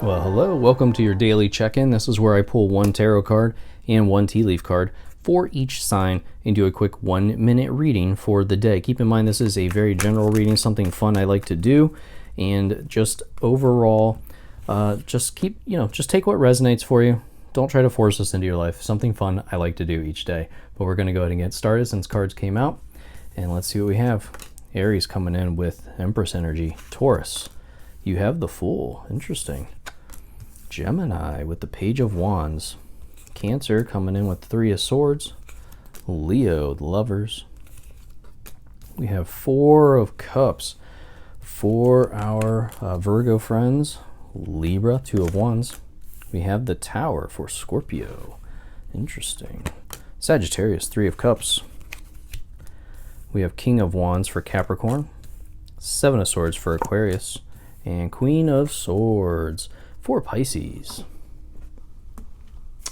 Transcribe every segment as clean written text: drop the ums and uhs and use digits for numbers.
Well, hello, welcome to your daily check-in. This is where I pull one tarot card and one tea leaf card for each sign and do a quick 1-minute reading for the day. Keep in mind this is a very general reading, something fun I like to do, and just overall, just take what resonates for you. Don't try to force this into your life. Something fun I like to do each day. But we're going to go ahead and get started since cards came out, and let's see what we have. Aries coming in with Empress energy. Taurus, you have the Fool. Interesting. Gemini with the Page of Wands. Cancer coming in with Three of Swords. Leo, the Lovers. We have Four of Cups for our Virgo friends. Libra, Two of Wands. We have the Tower for Scorpio. Interesting. Sagittarius, Three of Cups. We have King of Wands for Capricorn. Seven of Swords for Aquarius. And Queen of Swords for Pisces.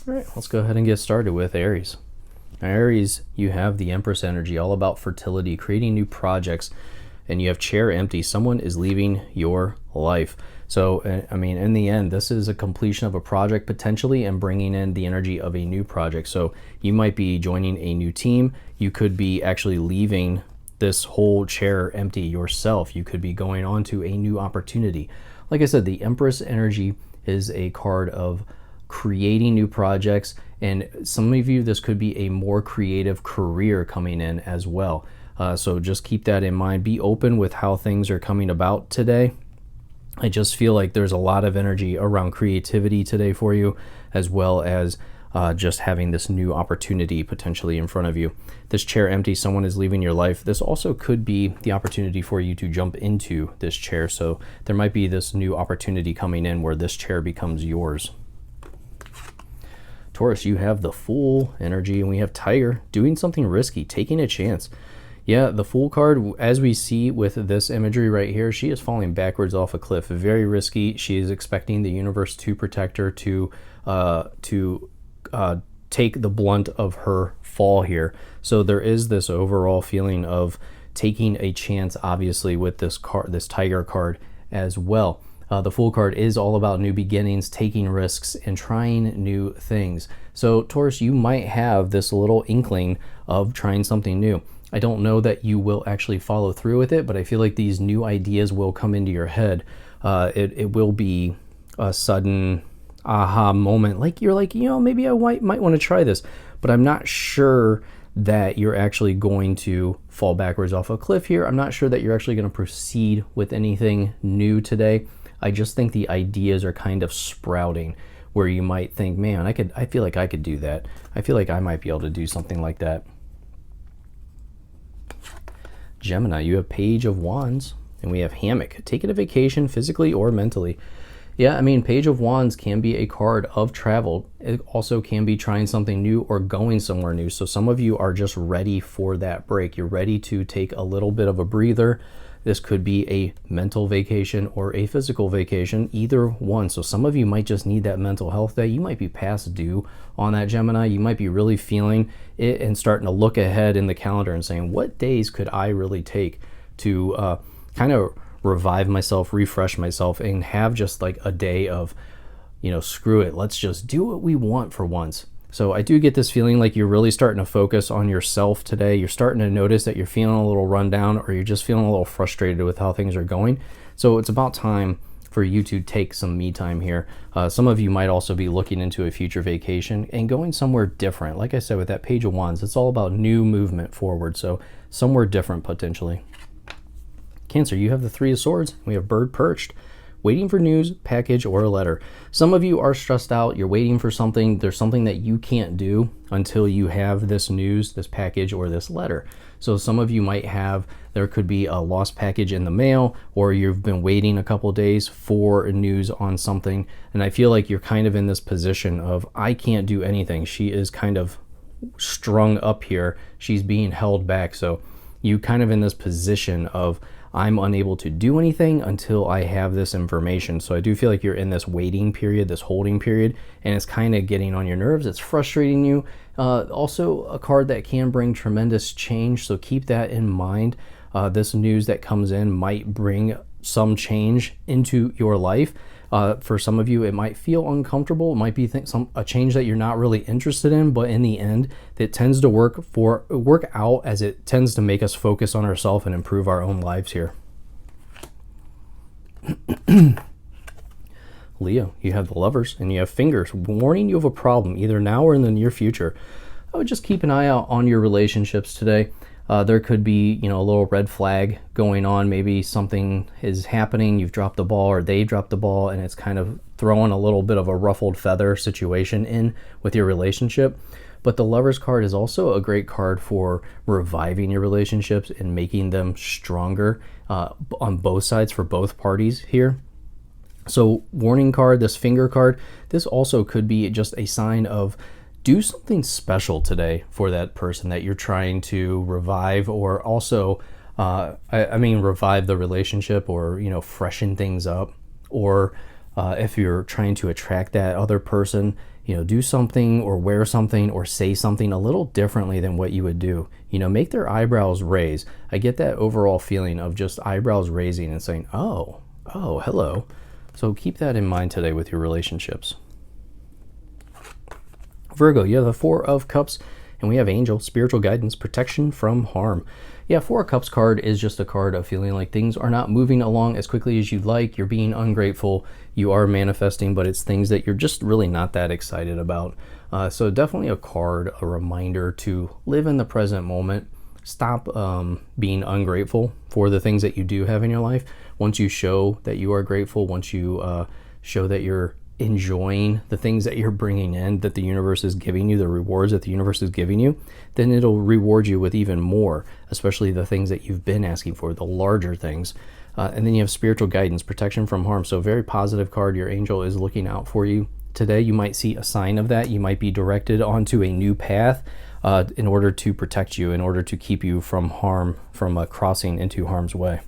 All right, let's go ahead and get started with Aries. Aries, you have the Empress energy, all about fertility, creating new projects, and you have chair empty. Someone is leaving your life. So, I mean, in the end, this is a completion of a project potentially and bringing in the energy of a new project. So you might be joining a new team. You could be actually leaving this whole chair empty yourself. You could be going on to a new opportunity. Like I said, the Empress energy is a card of creating new projects, and some of you, this could be a more creative career coming in as well. So just keep that in mind. Be open with how things are coming about today. I just feel like there's a lot of energy around creativity today for you, as well as just having this new opportunity potentially in front of you. This chair empty, someone is leaving your life. This also could be the opportunity for you to jump into this chair. So there might be this new opportunity coming in where this chair becomes yours. Taurus, you have the Fool energy, and we have Tiger, doing something risky, taking a chance. Yeah, the Fool card, as we see with this imagery right here, she is falling backwards off a cliff. Very risky. She is expecting the universe to protect her, to take the blunt of her fall here. So there is this overall feeling of taking a chance, obviously, with this card, this Tiger card as well. The Fool card is all about new beginnings, taking risks, and trying new things. So Taurus, you might have this little inkling of trying something new. I don't know that you will actually follow through with it, but I feel like these new ideas will come into your head. It will be a sudden aha moment, like you're like, maybe I might want to try this, but I'm not sure that you're actually going to fall backwards off a cliff here. I'm not sure that you're actually going to proceed with anything new today. I just think the ideas are kind of sprouting where you might think, man, I feel like I could do that. I feel like I might be able to do something like that. Gemini, you have Page of Wands, and we have Hammock. Taking a vacation physically or mentally. Yeah, I mean, Page of Wands can be a card of travel. It also can be trying something new or going somewhere new. So some of you are just ready for that break. You're ready to take a little bit of a breather. This could be a mental vacation or a physical vacation, either one. So some of you might just need that mental health day. You might be past due on that, Gemini. You might be really feeling it and starting to look ahead in the calendar and saying, what days could I really take to kind of revive myself, refresh myself, and have just like a day of, screw it, let's just do what we want for once. So I do get this feeling like you're really starting to focus on yourself today. You're starting to notice that you're feeling a little run down, or you're just feeling a little frustrated with how things are going. So it's about time for you to take some me time here. Some of you might also be looking into a future vacation and going somewhere different. Like I said, with that Page of Wands, it's all about new movement forward. So somewhere different potentially. Cancer, you have the Three of Swords. We have Bird perched, waiting for news, package, or a letter. Some of you are stressed out. You're waiting for something. There's something that you can't do until you have this news, this package, or this letter. So some of you might have, there could be a lost package in the mail, or you've been waiting a couple days for news on something. And I feel like you're kind of in this position of, I can't do anything. She is kind of strung up here. She's being held back. So you kind of in this position of, I'm unable to do anything until I have this information. So I do feel like you're in this waiting period, this holding period, and it's kind of getting on your nerves. It's frustrating you. Also a card that can bring tremendous change, so keep that in mind. This news that comes in might bring some change into your life. For some of you, it might feel uncomfortable. It might be a change that you're not really interested in, but in the end, it tends to work out, as it tends to make us focus on ourselves and improve our own lives here. Leo, you have the Lovers and you have Fingers, warning you of a problem either now or in the near future. I would just keep an eye out on your relationships today. There could be, a little red flag going on. Maybe something is happening, you've dropped the ball or they dropped the ball, and it's kind of throwing a little bit of a ruffled feather situation in with your relationship. But the Lovers card is also a great card for reviving your relationships and making them stronger on both sides for both parties here. So warning card, this Finger card, this also could be just a sign of do something special today for that person that you're trying to revive, or also, revive the relationship, or, freshen things up. Or if you're trying to attract that other person, do something or wear something or say something a little differently than what you would do. Make their eyebrows raise. I get that overall feeling of just eyebrows raising and saying, oh, hello. So keep that in mind today with your relationships. Virgo, you have the Four of Cups, and we have Angel, spiritual guidance, protection from harm. Yeah, Four of Cups card is just a card of feeling like things are not moving along as quickly as you'd like. You're being ungrateful. You are manifesting, but it's things that you're just really not that excited about. So definitely a card, a reminder to live in the present moment. Stop being ungrateful for the things that you do have in your life. Once you show that you are grateful, once you show that you're enjoying the things that you're bringing in, that the universe is giving you, the rewards that the universe is giving you, then it'll reward you with even more, especially the things that you've been asking for, the larger things. And then you have spiritual guidance, protection from harm. So very positive card. Your angel is looking out for you today. You might see a sign of that. You might be directed onto a new path in order to protect you, in order to keep you from harm, from crossing into harm's way.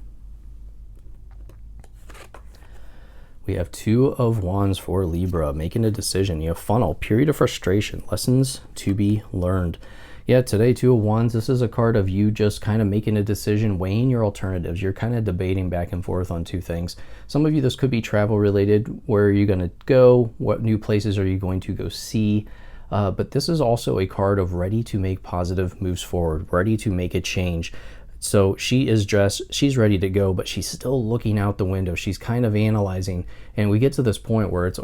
We have Two of Wands for Libra, making a decision. You have Funnel, period of frustration, lessons to be learned. Yeah, today, Two of Wands, this is a card of you just kind of making a decision, weighing your alternatives. You're kind of debating back and forth on two things. Some of you, this could be travel related. Where are you going to go? What new places are you going to go see? But this is also a card of ready to make positive moves forward, ready to make a change. So she is dressed, she's ready to go, but she's still looking out the window. She's kind of analyzing, and we get to this point where it's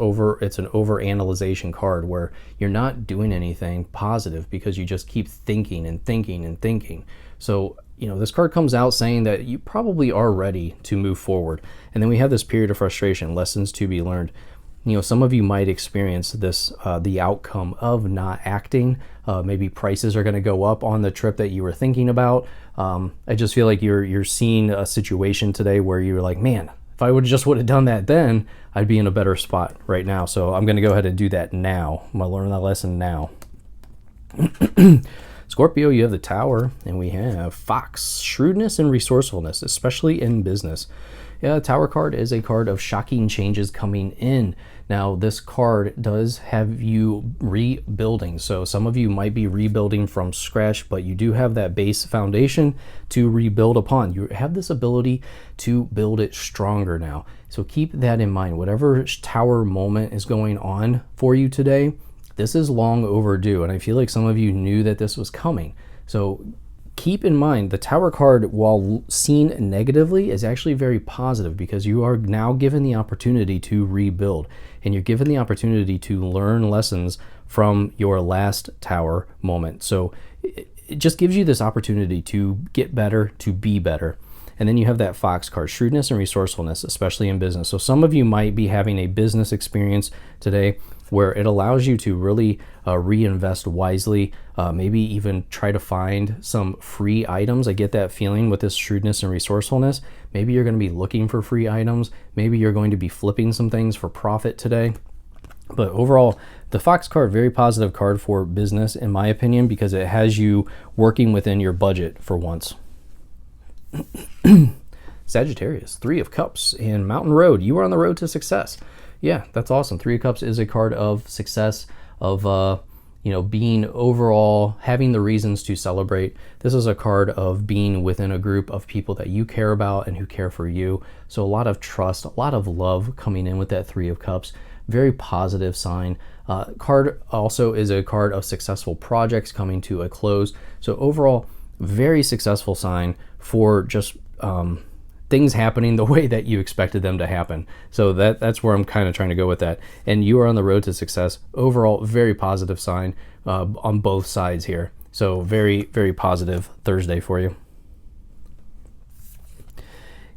an over-analyzation card where you're not doing anything positive because you just keep thinking and thinking and thinking. So, this card comes out saying that you probably are ready to move forward. And then we have this period of frustration, lessons to be learned. Some of you might experience this, the outcome of not acting. Maybe prices are going to go up on the trip that you were thinking about. I just feel like you're seeing a situation today where you're like, man, if I would have done that then, I'd be in a better spot right now. So I'm going to go ahead and do that now. I'm going to learn that lesson now. Scorpio, you have the Tower, and we have Fox, shrewdness and resourcefulness, especially in business. Yeah, the Tower card is a card of shocking changes coming in. Now, this card does have you rebuilding. So some of you might be rebuilding from scratch, but you do have that base foundation to rebuild upon. You have this ability to build it stronger now. So keep that in mind. Whatever Tower moment is going on for you today, this is long overdue. And I feel like some of you knew that this was coming. So keep in mind, the Tower card, while seen negatively, is actually very positive because you are now given the opportunity to rebuild, and you're given the opportunity to learn lessons from your last Tower moment. So it just gives you this opportunity to get better, to be better. And then you have that Fox card, shrewdness and resourcefulness, especially in business. So some of you might be having a business experience today where it allows you to really reinvest wisely, maybe even try to find some free items. I get that feeling with this shrewdness and resourcefulness. Maybe you're going to be looking for free items. Maybe you're going to be flipping some things for profit today. But overall, the Fox card, very positive card for business, in my opinion, because it has you working within your budget for once. Sagittarius, Three of Cups, and Mountain Road. You are on the road to success. Yeah, that's awesome. Three of Cups is a card of success, of you know, being overall, having the reasons to celebrate. This is a card of being within a group of people that you care about and who care for you. So a lot of trust, a lot of love coming in with that Three of Cups. Very positive sign. Card also is a card of successful projects coming to a close. So overall, very successful sign for just things happening the way that you expected them to happen. So that's where I'm kind of trying to go with that. And you are on the road to success. Overall, very positive sign on both sides here. So very, very positive Thursday for you.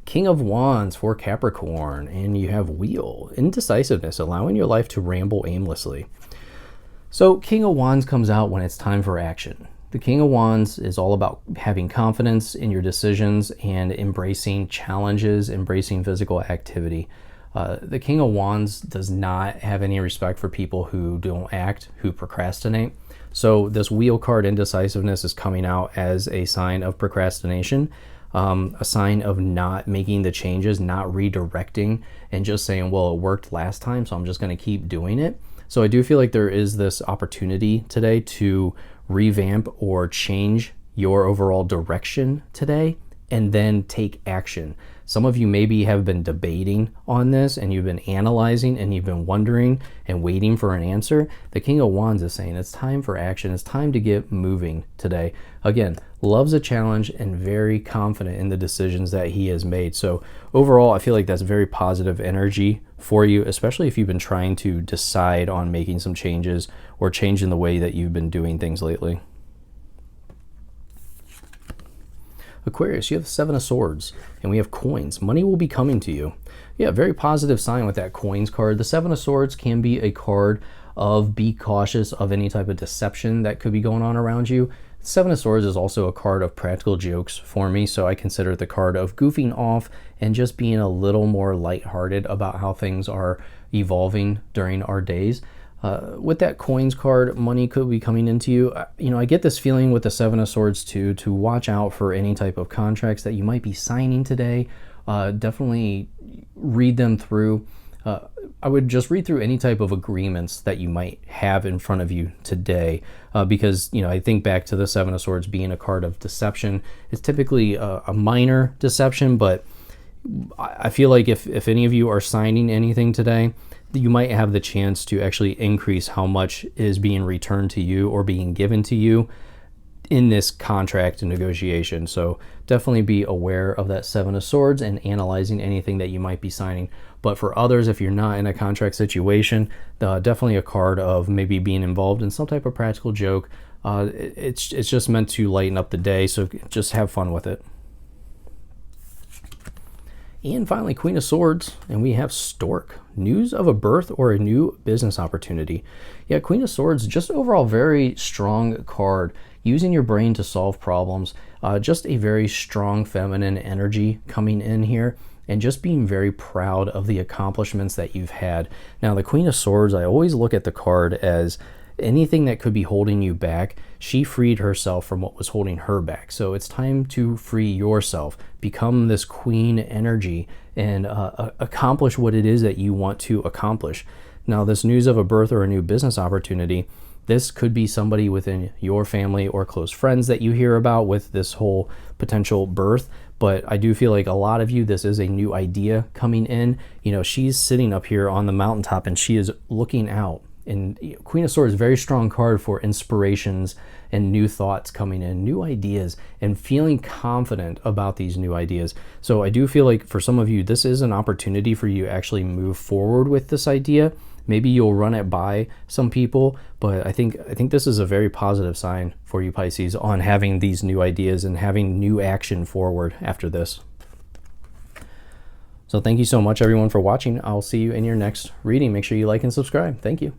King of Wands for Capricorn, and you have Wheel, indecisiveness, allowing your life to ramble aimlessly. So King of Wands comes out when it's time for action. The King of Wands is all about having confidence in your decisions and embracing challenges, embracing physical activity. The King of Wands does not have any respect for people who don't act, who procrastinate. So this Wheel card, indecisiveness, is coming out as a sign of procrastination. A sign of not making the changes, not redirecting, and just saying, well, it worked last time, so I'm just going to keep doing it. So I do feel like there is this opportunity today to revamp or change your overall direction today and then take action. Some of you maybe have been debating on this and you've been analyzing and you've been wondering and waiting for an answer. The King of Wands is saying it's time for action. It's time to get moving today. Again, loves a challenge and very confident in the decisions that he has made. So overall, I feel like that's very positive energy for you, especially if you've been trying to decide on making some changes or changing the way that you've been doing things lately. Aquarius, you have the Seven of Swords, and we have coins. Money will be coming to you. Yeah, very positive sign with that coins card. The Seven of Swords can be a card of be cautious of any type of deception that could be going on around you. Seven of Swords is also a card of practical jokes for me, so I consider it the card of goofing off and just being a little more lighthearted about how things are evolving during our days. With that coins card, money could be coming into you. You know, I get this feeling with the Seven of Swords too, to watch out for any type of contracts that you might be signing today. Definitely read them through. I would just read through any type of agreements that you might have in front of you today, because, you know, I think back to the Seven of Swords being a card of deception. It's typically a minor deception, but I feel like if any of you are signing anything today, you might have the chance to actually increase how much is being returned to you or being given to you in this contract negotiation. So definitely be aware of that Seven of Swords and analyzing anything that you might be signing. But for others, if you're not in a contract situation, definitely a card of maybe being involved in some type of practical joke. It's just meant to lighten up the day, so just have fun with it. And finally, Queen of Swords, and we have Stork. News of a birth or a new business opportunity. Yeah, Queen of Swords, just overall very strong card. Using your brain to solve problems. Just a very strong feminine energy coming in here. And just being very proud of the accomplishments that you've had. Now, the Queen of Swords, I always look at the card as anything that could be holding you back. She freed herself from what was holding her back. So it's time to free yourself, become this queen energy, and accomplish what it is that you want to accomplish. Now, this news of a birth or a new business opportunity, this could be somebody within your family or close friends that you hear about with this whole potential birth. But I do feel like a lot of you, this is a new idea coming in. You know, she's sitting up here on the mountaintop and she is looking out. And Queen of Swords, very strong card for inspirations and new thoughts coming in, new ideas, and feeling confident about these new ideas. So I do feel like for some of you, this is an opportunity for you to actually move forward with this idea. Maybe you'll run it by some people, but I think this is a very positive sign for you, Pisces, on having these new ideas and having new action forward after this. So thank you so much, everyone, for watching. I'll see you in your next reading. Make sure you like and subscribe. Thank you.